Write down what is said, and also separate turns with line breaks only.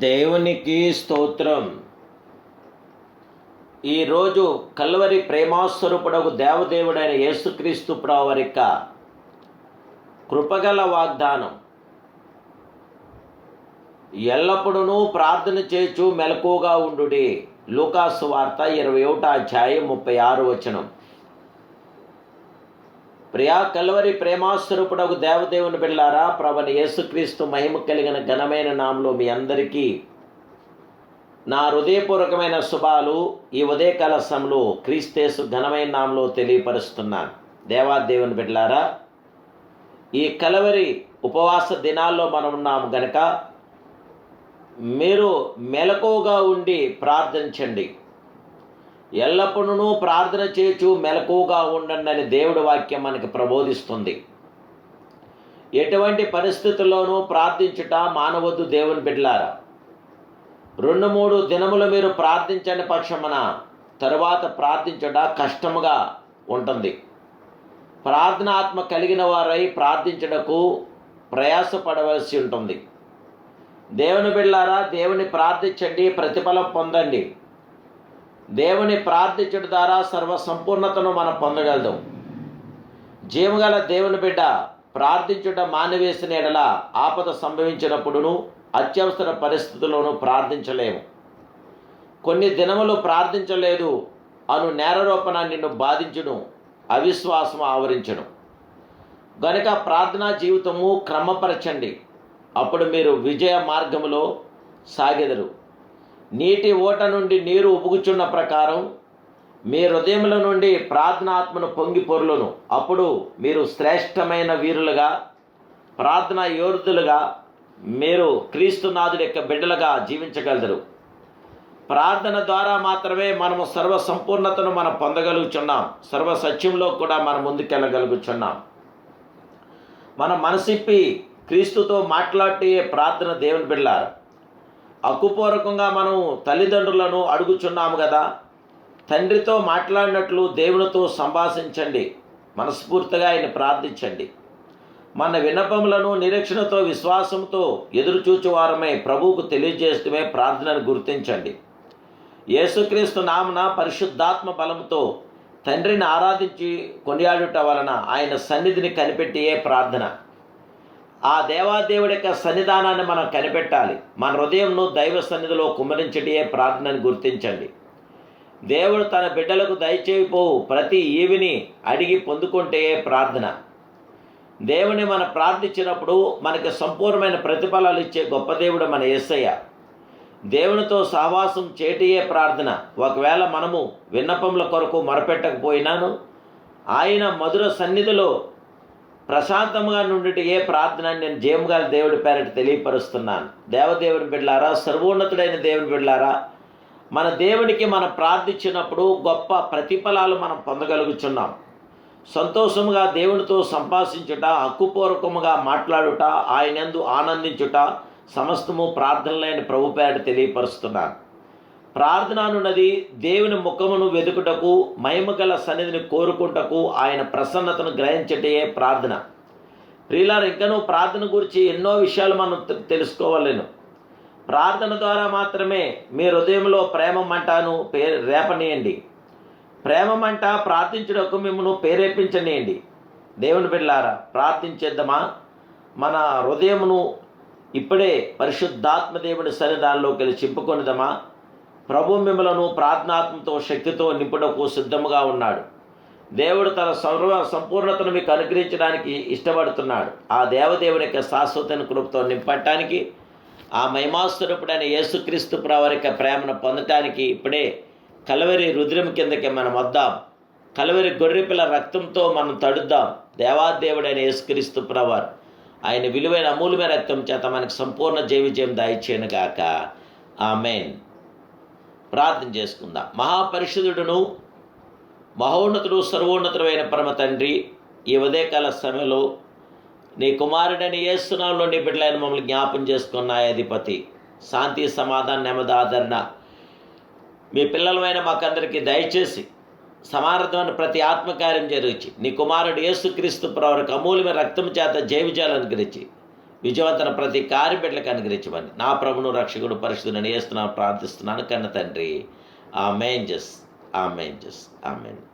దేవునికి స్తోత్రం. ఈరోజు కల్వరి ప్రేమాస్వరూపుడగు దేవదేవుడైన యేసుక్రీస్తు ప్రభువు యొక్క కృపగల వాగ్దానం. ఎల్లప్పుడూ ప్రార్థన చేచు మెలకువగా ఉండుడి. లూకాసు వార్త 21వ అధ్యాయం 36వ వచనం. ప్రియా కల్వరి ప్రేమాస్వరూపుడగు దేవదేవుని బిడ్డలారా, ప్రభువైన యేసుక్రీస్తు మహిమ కలిగిన ఘనమైన నామములో మీ అందరికీ నా హృదయపూర్వకమైన శుభాలు ఈ ఉదయకాల సమయంలో క్రీస్తేసు ఘనమైన నామములో తెలియపరుస్తున్నాను. దేవాదేవుని బిడ్డలారా, ఈ కల్వరి ఉపవాస దినాల్లో మనం ఉన్నాము గనక మీరు మెలకువగా ఉండి ప్రార్థించండి. ఎల్లప్పుడూ ప్రార్థన చేయచు మెలకువగా ఉండండి అని దేవుడి వాక్యం మనకి ప్రబోధిస్తుంది. ఎటువంటి పరిస్థితుల్లోనూ ప్రార్థించుట మానవద్దు దేవుని బిడ్డలారా. 2-3 దినములు మీరు ప్రార్థించని పక్షమున తరువాత ప్రార్థించుట కష్టముగా ఉంటుంది. ప్రార్థనాత్మ కలిగిన వారై ప్రార్థించుటకు ప్రయాసపడవలసి ఉంటుంది. దేవుని బిడ్డలారా, దేవుని ప్రార్థించండి, ప్రతిఫలం పొందండి. దేవుని ప్రార్థించడం ద్వారా సర్వ సంపూర్ణతను మనం పొందగలదు. జీవగల దేవుని బిడ్డ ప్రార్థించుట మానివేసిన ఎడల ఆపద సంభవించినప్పుడును అత్యవసర పరిస్థితుల్లోనూ ప్రార్థించలేము. కొన్ని దినములు ప్రార్థించలేదు అను నేరారోపణ నిన్ను బాధించును, అవిశ్వాసం ఆవరించును. గనుక ప్రార్థనా జీవితము క్రమపరచండి. అప్పుడు మీరు విజయ మార్గములో సాగెదరు. నీటి ఓట నుండి నీరు ఉబుకుచున్న ప్రకారం మీ హృదయముల నుండి ప్రార్థనాత్మను పొంగి పొర్లును. అప్పుడు మీరు శ్రేష్టమైన వీరులుగా, ప్రార్థనా యోధులుగా, మీరు క్రీస్తునాథుడి యొక్క బిడ్డలుగా జీవించగలరు. ప్రార్థన ద్వారా మాత్రమే మనము సర్వ సంపూర్ణతను మనం పొందగలుగుచున్నాం. సర్వ సత్యంలో కూడా మనం ముందుకెళ్ళగలుగుచున్నాం. మన మనసిప్పి క్రీస్తుతో మాట్లాడే ప్రార్థన దేవుని బిడ్డలారా. హక్కుపూర్వకంగా మనం తల్లిదండ్రులను అడుగుచున్నాము కదా, తండ్రితో మాట్లాడినట్లు దేవునితో సంభాషించండి. మనస్ఫూర్తిగా ఆయన ప్రార్థించండి. మన విన్నపములను నిరీక్షణతో విశ్వాసంతో ఎదురుచూచువారమే ప్రభువుకు తెలియజేస్తూనే ప్రార్థనను గుర్తించండి. యేసుక్రీస్తు నామన పరిశుద్ధాత్మ బలంతో తండ్రిని ఆరాధించి కొనియాడుట వలన ఆయన సన్నిధిని కనిపెట్టియే ప్రార్థన. ఆ దేవాదేవుడి యొక్క సన్నిధానాన్ని మనం కనిపెట్టాలి. మన హృదయంను దైవ సన్నిధిలో కుమ్మరించటే ప్రార్థనని గుర్తించండి. దేవుడు తన బిడ్డలకు దయచేయపోవు ప్రతి ఈవిని అడిగి పొందుకుంటే ప్రార్థన. దేవుని మనం ప్రార్థించినప్పుడు మనకి సంపూర్ణమైన ప్రతిఫలాలు ఇచ్చే గొప్ప దేవుడు మన యేసయ్య. దేవునితో సహవాసం చేటియే ప్రార్థన. ఒకవేళ మనము విన్నపముల కొరకు మొరపెట్టకపోయినాను ఆయన మధుర సన్నిధిలో ప్రశాంతంగా నుండి ఏ ప్రార్థన నేను జయముగా దేవుడి పేరట తెలియపరుస్తున్నాను. దేవదేవుని బిడ్డలారా, సర్వోన్నతుడైన దేవుని బిడ్డలారా, మన దేవునికి మనం ప్రార్థించినప్పుడు గొప్ప ప్రతిఫలాలు మనం పొందగలుగుచున్నాం. సంతోషముగా దేవునితో సంభాషించుట, హక్కుపూర్వకముగా మాట్లాడుట, ఆయనందు ఆనందించుట సమస్తము ప్రార్థనలైన ప్రభు పేరట తెలియపరుస్తున్నాను. ప్రార్థన అనున్నది దేవుని ముఖమును వెతుకుటకు, మహిమగల సన్నిధిని కోరుకుంటకు, ఆయన ప్రసన్నతను గ్రహించటే ప్రార్థన. ప్రియులారా, ఇంకనూ ప్రార్థన గురించి ఎన్నో విషయాలు మనం తెలుసుకోవాలను. ప్రార్థన ద్వారా మాత్రమే మీ హృదయంలో ప్రేమ మంటను రేపనీయండి. ప్రేమ మంట ప్రార్థించుటకు మిమ్మల్ని ప్రేరేపించనీయండి. దేవుని బిడ్డలారా, ప్రార్థించేద్దామా? మన హృదయమును ఇప్పుడే పరిశుద్ధాత్మ దేవుని సన్నిధానంలోకి వెళ్ళి చింపుకొనిదమా? ప్రభు మిమ్మలను ప్రార్థనాత్మతో శక్తితో నింపుటకు సిద్ధముగా ఉన్నాడు. దేవుడు తన సంపూర్ణతను మీకు అనుగ్రహించడానికి ఇష్టపడుతున్నాడు. ఆ దేవదేవుని యొక్క శాశ్వతమైన కృపతో నింపటానికి, ఆ మహిమాస్వరూపుడైన యేసుక్రీస్తు ప్రభువారి యొక్క ప్రేమను పొందటానికి ఇప్పుడే కల్వరి రుద్రం కిందకి మనం వద్దాం. కల్వరి గొర్రెపిల్ల రక్తంతో మనం తడుద్దాం. దేవాదేవుడైన యేసుక్రీస్తు ప్రభువారు ఆయన విలువైన అమూల్యమైన రక్తం చేత మనకు సంపూర్ణ జీవిజయం దయచేయను గాక. ఆమేన్. ప్రార్థన చేసుకుందాం. మహాపరిశుద్ధుడును మహోన్నతుడు సర్వోన్నతుడైన పరమ తండ్రి, ఈ ఉదయకాల సమయంలో నీ కుమారుడని యేసు నామములో నీ బిడ్డలైన మమ్మల్ని జ్ఞాపం చేసుకున్న అధిపతి, శాంతి సమాధానం నెమ్మది ఆదరణ మీ పిల్లలమైన మాకందరికీ దయచేసి సమార్థమైన ప్రతి ఆత్మకార్యం జరిగించి నీ కుమారుడు యేసుక్రీస్తు ప్రభువుకు అమూల్యమైన రక్తం చేత జయవిజయాలు అనుగ్రహించి విజయవంతన ప్రతి కార్యబిడ్డలకు అనుగ్రహించమని నా ప్రభును రక్షకుడు పరిశుద్ధుని యేస్తున్నాను ప్రార్థిస్తున్నాను కన్న తండ్రి. ఆమేన్. ఆమేన్.